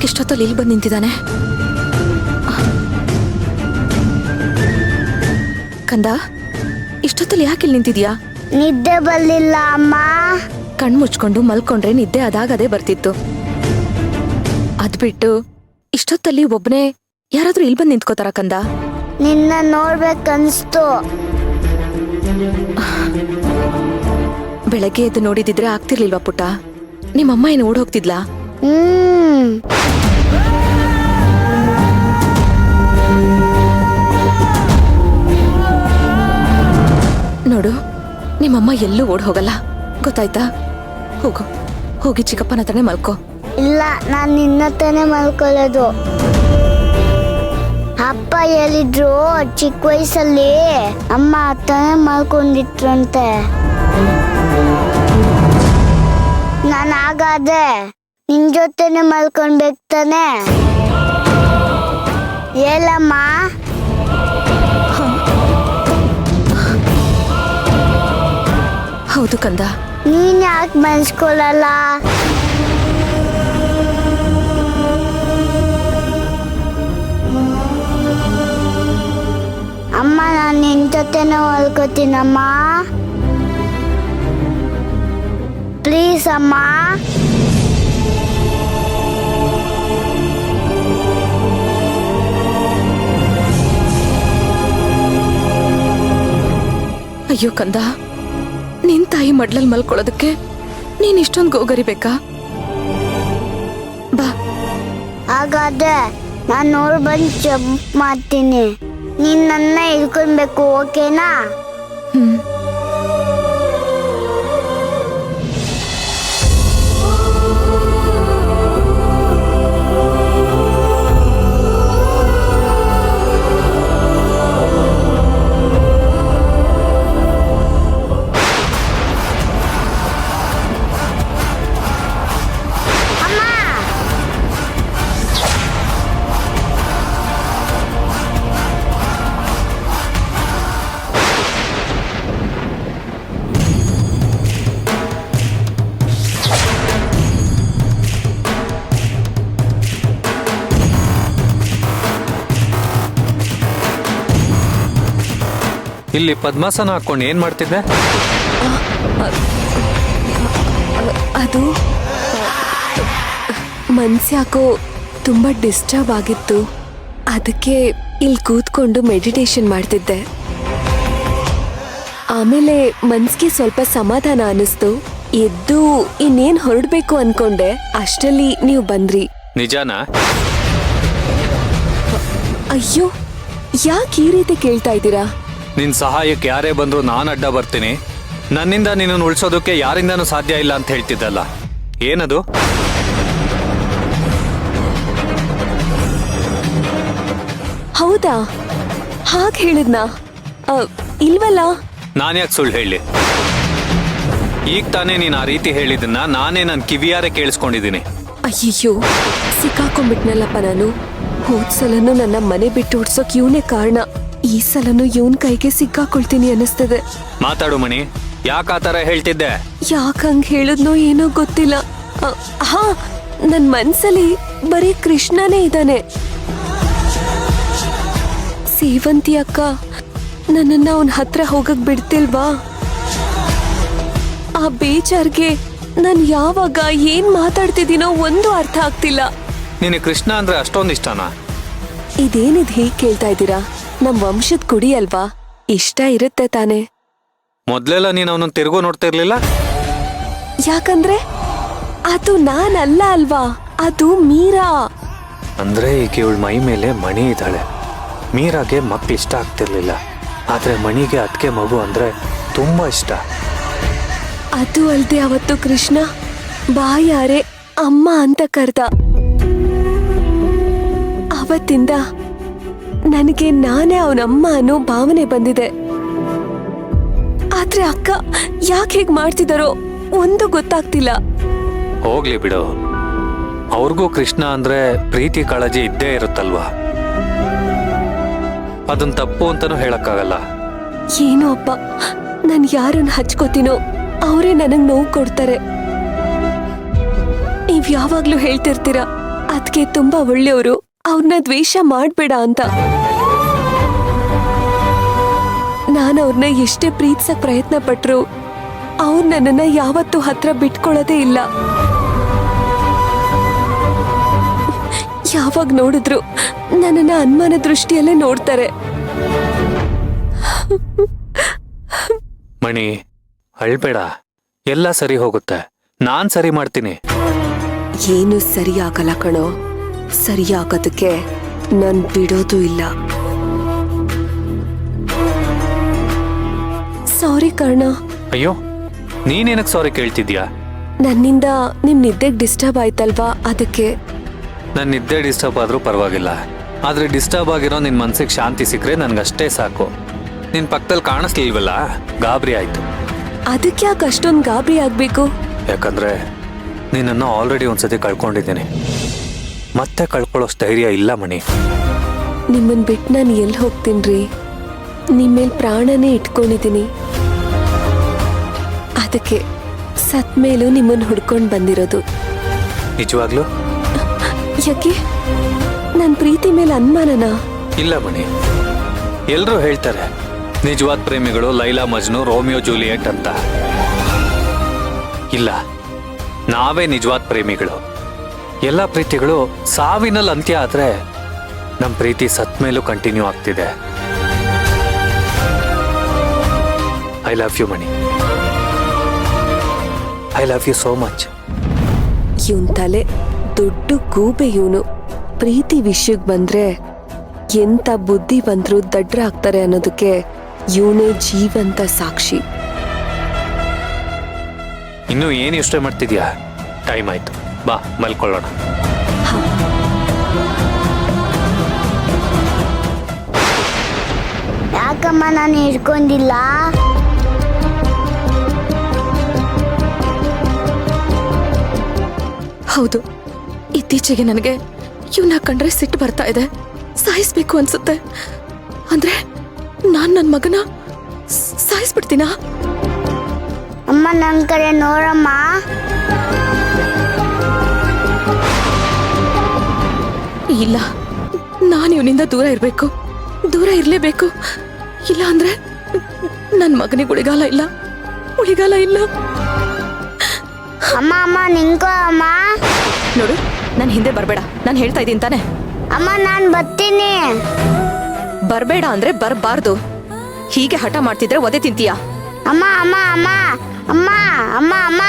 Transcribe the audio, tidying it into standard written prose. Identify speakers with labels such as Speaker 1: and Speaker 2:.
Speaker 1: ಯಾಕಿಷ್ಟೊತ್ತಲ್ಲಿ ಇಲ್ಲಿ ಬಂದು ನಿಂತಿದ್ದಾನೆ? ಕಂದ, ಇಷ್ಟೊತ್ತಲ್ಲಿ ಯಾಕೆ ಇಲ್ಲಿ ನಿಂತಿದ್ಯಾ?
Speaker 2: ನಿದ್ದೆ ಬರ್ಲಿಲ್ಲ ಅಮ್ಮ.
Speaker 1: ಕಣ್ ಮುಚ್ಕೊಂಡು ಮಲ್ಕೊಂಡ್ರೆ ನಿದ್ದೆ ಅದಾಗದೇ ಬರ್ತಿತ್ತು. ಅದ್ಬಿಟ್ಟು ಇಷ್ಟೊತ್ತಲ್ಲಿ ಒಬ್ನೇ ಯಾರಾದ್ರೂ ಇಲ್ಲಿ ಬಂದು ನಿಂತ್ಕೋತಾರ ಕಂದ?
Speaker 2: ನಿನ್ನ ನೋಡ್ಬೇಕನ್ಸ್ತು.
Speaker 1: ಬೆಳಗ್ಗೆ ಎದ್ದು ನೋಡಿದಿದ್ರೆ ಆಗ್ತಿರ್ಲಿಲ್ವಾ ಪುಟ್ಟ? ನಿಮ್ಮಮ್ಮ ಏನು ಓಡ್ ಹೋಗ್ತಿದ್ಲಾ? ನೋಡು, ನಿಮ್ಮಮ್ಮ ಎಲ್ಲೂ ಓಡ್ ಹೋಗಲ್ಲ, ಗೊತ್ತಾಯ್ತಾ? ಹೋಗು, ಹೋಗಿ ಚಿಕ್ಕಪ್ಪನ ಹತ್ರನೇ ಮಲ್ಕೋ.
Speaker 2: ಇಲ್ಲ, ನಾನ್ ನಿನ್ನತ್ತನೇ ಮಲ್ಕೊಳ್ಳೋದು. ಅಪ್ಪ ಹೇಳಿದ್ರು ಚಿಕ್ಕ ವಯಸ್ಸಲ್ಲಿ ಅಮ್ಮ ಹತ್ತನೇ ಮಲ್ಕೊಂಡಿಟ್ರಂತೆ. ನಾನು ಹಾಗಾದ್ರೆ ನಿನ್ ಜೊತೆನೆ ಮಲ್ಕೊಂಡ್ಬೇಕು ತಾನೆ? ಹೇಳಮ್ಮ.
Speaker 1: ಹೌದು ಕಂದ.
Speaker 2: ನೀನ್ ಯಾಕೆ ಮನ್ಸ್ಕೊಳಲ್ಲ? ಅಮ್ಮ, ನಾನು ನಿನ್ ಜೊತೆನೆ ಮಲ್ಕೋತೀನಮ್ಮ. ಪ್ಲೀಸ್ ಅಮ್ಮ.
Speaker 1: ಅಯ್ಯೋ ಕಂದ, ನಿನ್ ತಾಯಿ ಮಡ್ಲಲ್ಲಿ ಮಲ್ಕೊಳ್ಳೋದಕ್ಕೆ ನೀನ್ ಇಷ್ಟೊಂದು ಗೋಗರಿಬೇಕಾ? ಬಾ.
Speaker 2: ಹಾಗಾದ್ರೆ ನಾನು ನೋಡ್ ಬಂದು ಜಂಪ್ ಮಾಡ್ತೀನಿ. ನೀನ್ ನನ್ನ ಇಳ್ಕೊಳ್ಬೇಕು, ಓಕೆನಾ?
Speaker 3: ಇಲ್ಲಿ ಪದ್ಮಾಸನ ಹಾಕೊಂಡು ಏನ್ ಮಾಡ್ತಿದ್ದೆ?
Speaker 1: ಅದು ಮನ್ಸ್ಯಾಕೋ ತುಂಬಾ ಡಿಸ್ಟರ್ಬ್ ಆಗಿತ್ತು, ಅದಕ್ಕೆ ಇಲ್ಲಿ ಕೂತ್ಕೊಂಡು ಮೆಡಿಟೇಷನ್ ಮಾಡ್ತಿದ್ದೆ. ಆಮೇಲೆ ಮನ್ಸ್ಗೆ ಸ್ವಲ್ಪ ಸಮಾಧಾನ ಅನಿಸ್ತು, ಎದ್ದು ಇನ್ನೇನ್ ಹೊರಡ್ಬೇಕು ಅನ್ಕೊಂಡೆ. ಅಷ್ಟರಲ್ಲಿ ನೀವು ಬಂದ್ರಿ.
Speaker 3: ನಿಜಾನಾ?
Speaker 1: ಅಯ್ಯೋ, ಯಾಕೆ ಈ ರೀತಿ ಕೇಳ್ತಾ ಇದ್ದೀರಾ?
Speaker 3: ನಿನ್ ಸಹಾಯಕ್ಕೆ ಯಾರೇ ಬಂದ್ರು ನಾನು ಅಡ್ಡ ಬರ್ತೀನಿ, ನನ್ನಿಂದ ನಿನ್ನನ್ನು ಉಳಿಸೋದಕ್ಕೆ ಯಾರಿಂದಾನೂ ಸಾಧ್ಯ ಇಲ್ಲ ಅಂತ ಹೇಳ್ತಿದ್ದಲ್ಲ, ಏನದು?
Speaker 1: ಹೌದಾ? ಹಾಗೆ ಹೇಳಿದ್ನಾ? ಇಲ್ವಲ್ಲ.
Speaker 3: ನಾನ್ಯಾಕೆ ಸುಳ್ಳು ಹೇಳಿ? ಈಗ ತಾನೇ ನೀನು ಆ ರೀತಿ ಹೇಳಿದ್ದನ್ನ ನಾನೇ ನನ್ನ ಕಿವಿಯಾರೆ ಕೇಳಿಸ್ಕೊಂಡಿದ್ದೀನಿ.
Speaker 1: ಅಯ್ಯಯ್ಯೋ, ಸಿಕ್ಕಾಕೊಂಡ್ಬಿಟ್ನಲ್ಲಪ್ಪ ನಾನು. ಹೋದ್ಸಲನು ನನ್ನ ಮನೆ ಬಿಟ್ಟು ಓಡ್ಸೋಕ್ ಇವನೇ ಕಾರಣ. ಈ ಸಲನು ಇವನ್ ಕೈಗೆ ಸಿಕ್ಕಾಕೊಳ್ತೀನಿ ಅನಿಸ್ತದೆ.
Speaker 3: ಮಾತಾಡು ಮಣಿ, ಯಾಕೆ ಆ ಥರ ಹೇಳ್ತಿದ್ದೆ?
Speaker 1: ಯಾಕಂಗ್ ಹೇಳಿದ್ನೋ ಏನೋ ಗೊತ್ತಿಲ್ಲ. ಹಾ, ನನ್ ಮನ್ಸಲ್ಲಿ ಬರೀ ಕೃಷ್ಣನೇ ಇದ್ದಾನೆ. ಸೇವಂತಿ ಅಕ್ಕ ನನ್ನನ್ನ ಅವನ ಹತ್ರ ಹೋಗಕ್ ಬಿಡ್ತಿಲ್ವಾ? ಆ ಬೇಜಾರ್ಗೆ ನಾನ್ ಯಾವಾಗ ಏನ್ ಮಾತಾಡ್ತಿದ್ದೀನೋ ಒಂದು ಅರ್ಥ ಆಗ್ತಿಲ್ಲ.
Speaker 3: ನಿನಗೆ ಕೃಷ್ಣ ಅಂದ್ರೆ ಅಷ್ಟೊಂದು ಇಷ್ಟನಾ?
Speaker 1: ಇದೇನಿದ್ ಹೀಗ್ ಕೇಳ್ತಾ ಇದ್ದೀರಾ? ನಮ್ ವಂಶದ ಕುಡಿ ಅಲ್ವಾ, ಇಷ್ಟ ಇರುತ್ತೆ ತಾನೆ.
Speaker 3: ಮೊದ್ಲೆಲ್ಲ ನೀನು ಅವನನ್ನು ತಿರುಗೋ ನೋಡ್ತಾ ಇರ್ಲಿಲ್ಲ?
Speaker 1: ಯಾಕಂದ್ರೆ ಅದು ನಾನಲ್ಲ ಅಲ್ವಾ, ಅದು ಮೀರಾ.
Speaker 3: ಅಂದ್ರೆ ಈಗ ಇವಳ ಮೈ ಮೇಲೆ ಮಣಿ ಇದ್ದಾಳೆ. ಮೀರಾಗೆ ಮಕ್ಳು ಇಷ್ಟ ಆಗ್ತಿರ್ಲಿಲ್ಲ, ಆದ್ರೆ ಮಣಿಗೆ ಅದಕ್ಕೆ ಮಗು ಅಂದ್ರೆ ತುಂಬಾ ಇಷ್ಟ.
Speaker 1: ಅದು ಅಲ್ದೆ ಅವತ್ತು ಕೃಷ್ಣ ಬಾಯಾರೆ ಅಮ್ಮ ಅಂತ ಕರ್ದ. ಅವತ್ತಿಂದ ನನಗೆ ನಾನೇ ಅವನಮ್ಮ ಅನ್ನೋ ಭಾವನೆ ಬಂದಿದೆ. ಆದ್ರೆ ಅಕ್ಕ ಯಾಕೆ ಹೇಗ್ ಮಾಡ್ತಿದಾರೋ ಒಂದು ಗೊತ್ತಾಗ್ತಿಲ್ಲ.
Speaker 3: ಹೋಗ್ಲಿ ಬಿಡು, ಅವ್ರಿಗೂ ಕೃಷ್ಣ ಅಂದ್ರೆ ಪ್ರೀತಿ ಕಾಳಜಿ ಇದ್ದೇ ಇರುತ್ತಲ್ವಾ, ಅದನ್ ತಪ್ಪು ಅಂತಾನೂ ಹೇಳಕ್ಕಾಗಲ್ಲ.
Speaker 1: ಏನೋ ಅಪ್ಪ, ನಾನ್ ಯಾರನ್ನ ಹಚ್ಕೋತೀನೋ ಅವರೇ ನನಗ್ ನೋವು ಕೊಡ್ತಾರೆ. ನೀವ್ ಯಾವಾಗ್ಲೂ ಹೇಳ್ತಿರ್ತೀರ ಅದಕ್ಕೆ ತುಂಬಾ ಒಳ್ಳೆಯವರು, ಅವ್ರನ್ನ ದ್ವೇಷ ಮಾಡ್ಬೇಡ ಅಂತ. ನಾನು ಅವ್ರನ್ನ ಎಷ್ಟೇ ಪ್ರೀತಿಸಕ್ ಪ್ರಯತ್ನ ಪಟ್ರು ಅವ್ರು ನನ್ನನ್ನ ಯಾವತ್ತೂ ಹತ್ರ ಬಿಟ್ಕೊಳ್ಳೋದೇ ಇಲ್ಲ. ಯಾವಾಗ ನೋಡಿದ್ರು ನನ್ನನ್ನ ಅನುಮಾನ ದೃಷ್ಟಿಯಲ್ಲೇ ನೋಡ್ತಾರೆ.
Speaker 3: ಮಣಿ, ಅಳ್ಬೇಡ, ಎಲ್ಲ ಸರಿ ಹೋಗುತ್ತೆ. ನಾನ್ ಸರಿ ಮಾಡ್ತೀನಿ.
Speaker 1: ಏನು ಸರಿಯಾಗಲ್ಲ ಕಣೋ. ಸರಿಯಾಗೋದಕ್ಕೆ ನಾನ್ ಬಿಡೋದು ಇಲ್ಲ. ಸಾರಿ ಕರ್ಣ.
Speaker 3: ಅಯ್ಯೋ, ನೀನೇನಕ್ ಸಾರಿ ಕೇಳ್ತಿದ್ಯಾ?
Speaker 1: ನನ್ನಿಂದ ನಿಮ್ ನಿದ್ದೆಗ್ ಡಿಸ್ಟರ್ಬ್ ಆಯ್ತಲ್ವಾ, ಅದಕ್ಕೆ.
Speaker 3: ನನ್ನ ನಿದ್ದೆ ಡಿಸ್ಟರ್ಬ್ ಆದ್ರೂ ಪರವಾಗಿಲ್ಲ, ಆದ್ರೆ ಡಿಸ್ಟರ್ಬ್ ಆಗಿರೋ ನಿನ್ ಮನ್ಸಿಗೆ ಶಾಂತಿ ಸಿಕ್ಕರೆ ನನ್ಗಷ್ಟೇ ಸಾಕು. ನಿನ್ ಪಕ್ಕದಲ್ಲಿ ಕಾಣಿಸ್ಲಿಲ್ವಲ್ಲ, ಗಾಬರಿ ಆಯ್ತು.
Speaker 1: ಅದಕ್ಕೆ ಯಾಕೆ ಅಷ್ಟೊಂದು ಗಾಬರಿ ಆಗ್ಬೇಕು?
Speaker 3: ಯಾಕಂದ್ರೆ ನಿನ್ನನ್ನು ಆಲ್ರೆಡಿ ಒಂದ್ಸತಿ ಕಳ್ಕೊಂಡಿದ್ದೀನಿ. ಮತ್ತೆ ಕಳ್ಕೊಳ್ಳೋ ಧೈರ್ಯ ಇಲ್ಲ ಮಣಿ.
Speaker 1: ನಿಮ್ಮನ್ ಬಿಟ್ಟು ನಾನು ಎಲ್ಲಿ ಹೋಗ್ತೀನ್ರಿ? ನಿಮ್ಮೇಲ್ ಪ್ರಾಣನೇ ಇಟ್ಕೊಂಡಿದ್ದೀನಿ. ಅದಕ್ಕೆ ಸತ್ ಮೇಲೂ ನಿಮ್ಮನ್ನ ಹುಡ್ಕೊಂಡ್ ಬಂದಿರೋದು.
Speaker 3: ನಿಜವಾಗ್ಲೂ?
Speaker 1: ಯಾಕೆ? ನನ್ ಪ್ರೀತಿ ಮೇಲೆ ಅನುಮಾನನಾ?
Speaker 3: ಇಲ್ಲ ಮಣಿ, ಎಲ್ರೂ ಹೇಳ್ತಾರೆ ನಿಜವಾದ ಪ್ರೇಮಿಗಳು ಲೈಲಾ ಮಜ್ನು, ರೋಮಿಯೋ ಜೂಲಿಯೆಟ್ ಅಂತ. ಇಲ್ಲ, ನಾವೇ ನಿಜವಾದ ಪ್ರೇಮಿಗಳು. ಎಲ್ಲ ಪ್ರೀತಿಗಳು ಸಾವಿನಲ್ಲಿ ಅಂತ್ಯ ಆದ್ರೆ ನಮ್ ಪ್ರೀತಿ ಸತ್ ಮೇಲೂ ಕಂಟಿನ್ಯೂ ಆಗ್ತಿದೆ. I love you Mani. I love you so much.
Speaker 1: ಇವನ್ ತಲೆ ದೊಡ್ಡ ಗೂಬೆ. ಇವನು ಪ್ರೀತಿ ವಿಷಯಕ್ಕೆ ಬಂದ್ರೆ ಎಂತ ಬುದ್ಧಿ ಬಂದ್ರು ದಡ್ರ ಆಗ್ತಾರೆ ಅನ್ನೋದಕ್ಕೆ ಇವನೇ ಜೀವಂತ ಸಾಕ್ಷಿ.
Speaker 3: ಇನ್ನು ಏನು ಯೋಚನೆ ಮಾಡ್ತಿದ್ಯಾ? ಟೈಮ್ ಆಯ್ತು, ಬಾ ಮಲ್ಕೊಳ್ಳೋಣ.
Speaker 2: ಯಾಕಮ್ಮ ನಾನು ಹಿಡ್ಕೊಂಡಿಲ್ಲ?
Speaker 4: ಹೌದು, ಇತ್ತೀಚೆಗೆ ನನಗೆ ಇವನ್ನ ಕಂಡ್ರೆ ಸಿಟ್ಟು ಬರ್ತಾ ಇದೆ. ಸಾಯಿಸ್ಬೇಕು ಅನ್ಸುತ್ತೆ. ಅಂದ್ರೆ ನಾನ್ ನನ್ನ ಮಗನ ಸಾಯಿಸ್ಬಿಡ್ತೀನಾ?
Speaker 2: ಅಮ್ಮ ನನ್ನ ಕಡೆ ನೋಡಮ್ಮ.
Speaker 4: ಇಲ್ಲ, ನಾನು ಇವನಿಂದ ದೂರ ಇರಬೇಕು. ದೂರ ಇರಲೇಬೇಕು. ಇಲ್ಲ ಅಂದ್ರೆ ನನ್ನ ಮಗನಿಗೆ ಉಳಿಗಾಲ ಇಲ್ಲ, ಉಳಿಗಾಲ ಇಲ್ಲ.
Speaker 2: ಅಮ್ಮ ಅಮ್ಮ ನಿಂಕೋ ಅಮ್ಮ.
Speaker 4: ನೋಡು, ನನ್ನ ಹಿಂದೆ ಬರಬೇಡ. ನಾನು ಹೇಳ್ತಾ ಇದ್ದೀನಿ ತಾನೆ.
Speaker 2: ಅಮ್ಮ ನಾನು ಬರ್ತೀನಿ.
Speaker 4: ಬರಬೇಡ ಅಂದ್ರೆ ಬರಬಾರ್ದು. ಹೀಗೆ ಹಠ ಮಾಡ್ತಿದ್ರೆ ಒದೆ ತಿಂತೀಯಾ?
Speaker 2: ಅಮ್ಮ ಅಮ್ಮ ಅಮ್ಮ ಅಮ್ಮ ಅಮ್ಮ ಅಮ್ಮ